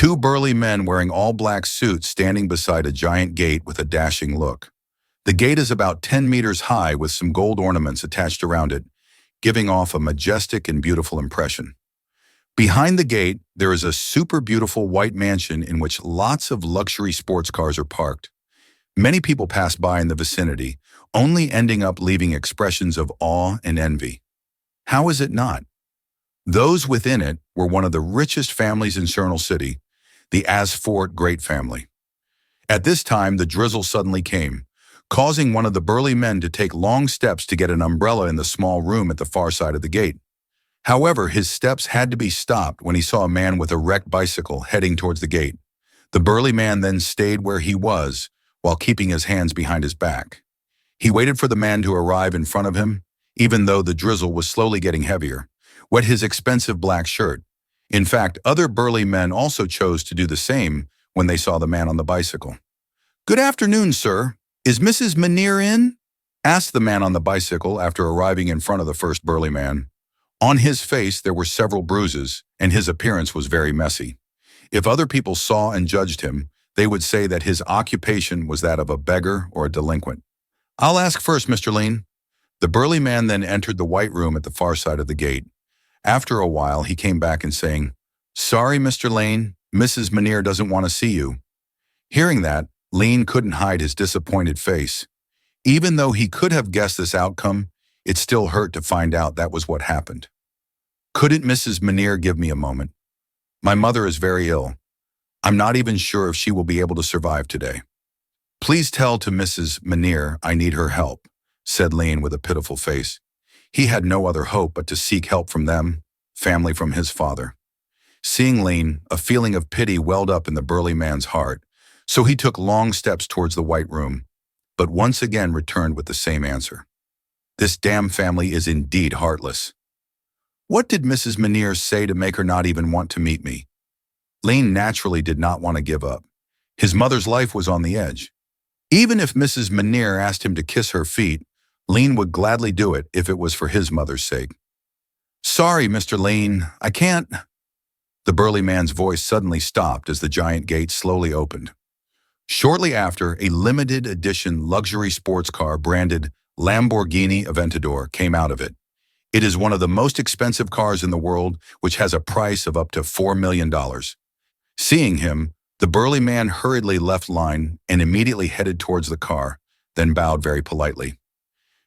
Two burly men wearing all black suits standing beside a giant gate with a dashing look. The gate is about 10 meters high with some gold ornaments attached around it, giving off a majestic and beautiful impression. Behind the gate, there is a super beautiful white mansion in which lots of luxury sports cars are parked. Many people pass by in the vicinity, only ending up leaving expressions of awe and envy. How is it not? Those within it were one of the richest families in Cernal City, the Asfort Great family. At this time, the drizzle suddenly came, causing one of the burly men to take long steps to get an umbrella in the small room at the far side of the gate. However, his steps had to be stopped when he saw a man with a wrecked bicycle heading towards the gate. The burly man then stayed where he was while keeping his hands behind his back. He waited for the man to arrive in front of him, even though the drizzle was slowly getting heavier, wet his expensive black shirt. In fact, other burly men also chose to do the same when they saw the man on the bicycle. "Good afternoon, sir. Is Mrs. Manier in?" asked the man on the bicycle after arriving in front of the first burly man. On his face, there were several bruises, and his appearance was very messy. If other people saw and judged him, they would say that his occupation was that of a beggar or a delinquent. "I'll ask first, Mr. Lein." The burly man then entered the white room at the far side of the gate. After a while, he came back and saying, "Sorry, Mr. Lein, Mrs. Manier doesn't want to see you." Hearing that, Lein couldn't hide his disappointed face. Even though he could have guessed this outcome, it still hurt to find out that was what happened. "Couldn't Mrs. Manier give me a moment? My mother is very ill. I'm not even sure if she will be able to survive today. Please tell to Mrs. Manier I need her help," said Lein with a pitiful face. He had no other hope but to seek help from them, family from his father. Seeing Lein, a feeling of pity welled up in the burly man's heart, so he took long steps towards the white room, but once again returned with the same answer. "This damn family is indeed heartless. What did Mrs. Manier say to make her not even want to meet me?" Lein naturally did not want to give up. His mother's life was on the edge. Even if Mrs. Manier asked him to kiss her feet, Lein would gladly do it if it was for his mother's sake. "Sorry, Mr. Lein, I can't." The burly man's voice suddenly stopped as the giant gate slowly opened. Shortly after, a limited edition luxury sports car branded Lamborghini Aventador came out of it. It is one of the most expensive cars in the world, which has a price of up to $4 million. Seeing him, the burly man hurriedly left Lein and immediately headed towards the car, then bowed very politely.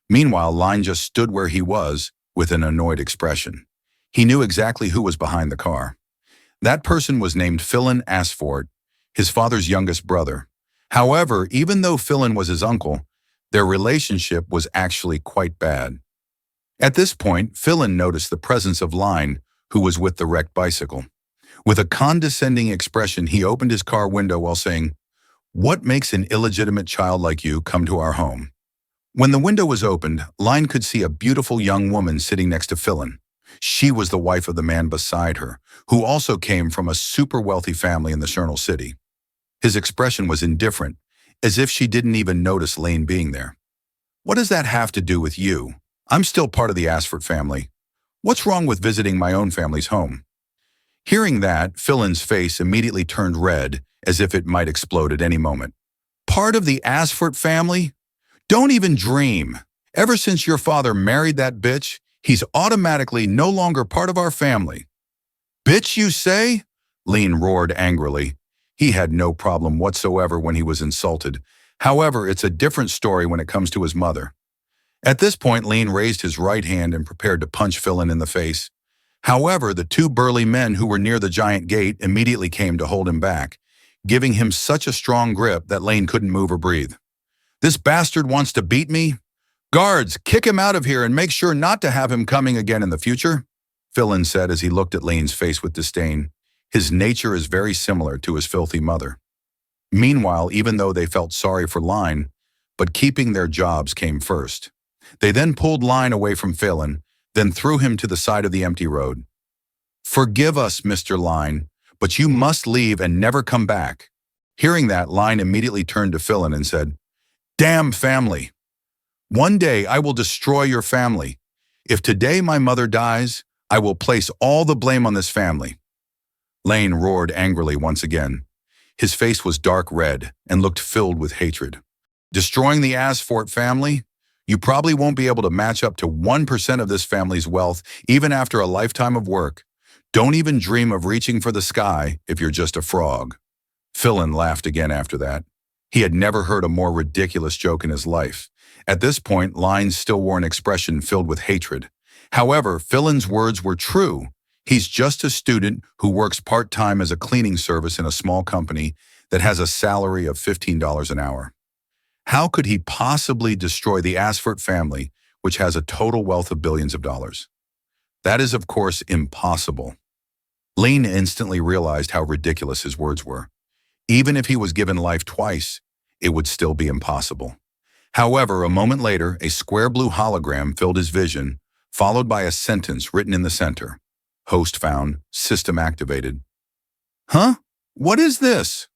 Meanwhile, Lein just stood where he was with an annoyed expression. He knew exactly who was behind the car. That person was named Philin Asfort, his father's youngest brother. However, even though Philin was his uncle, their relationship was actually quite bad. At this point, Philin noticed the presence of Lein, who was with the wrecked bicycle. With a condescending expression, he opened his car window while saying, "What makes an illegitimate child like you come to our home?" When the window was opened, Lein could see a beautiful young woman sitting next to Philin. She was the wife of the man beside her, who also came from a super wealthy family in the Cernal City. His expression was indifferent, as if she didn't even notice Lein being there. "What does that have to do with you? I'm still part of the Asfort family. What's wrong with visiting my own family's home?" Hearing that, Philin's face immediately turned red, as if it might explode at any moment. "Part of the Asfort family? Don't even dream. Ever since your father married that bitch, he's automatically no longer part of our family." "Bitch, you say?" Lein roared angrily. He had no problem whatsoever when he was insulted. However, it's a different story when it comes to his mother. At this point, Lein raised his right hand and prepared to punch Philin in the face. However, the two burly men who were near the giant gate immediately came to hold him back, giving him such a strong grip that Lein couldn't move or breathe. "This bastard wants to beat me? Guards, kick him out of here and make sure not to have him coming again in the future," Philin said as he looked at Lein's face with disdain. His nature is very similar to his filthy mother. Meanwhile, even though they felt sorry for Lein, but keeping their jobs came first. They then pulled Lein away from Philin, then threw him to the side of the empty road. "Forgive us, Mr. Lein, but you must leave and never come back." Hearing that, Lein immediately turned to Philin and said, "Damn family. One day I will destroy your family. If today my mother dies, I will place all the blame on this family." Lein roared angrily once again. His face was dark red and looked filled with hatred. Destroying the Asfort family? You probably won't be able to match up to 1% of this family's wealth even after a lifetime of work. Don't even dream of reaching for the sky if you're just a frog. Philin laughed again after that. He had never heard a more ridiculous joke in his life. At this point, Lein still wore an expression filled with hatred. However, Philin's words were true. He's just a student who works part-time as a cleaning service in a small company that has a salary of $15 an hour. How could he possibly destroy the Asfort family, which has a total wealth of billions of dollars? That is, of course, impossible. Lein instantly realized how ridiculous his words were. Even if he was given life twice, it would still be impossible. However, a moment later, a square blue hologram filled his vision, followed by a sentence written in the center. Host found, system activated. Huh? What is this?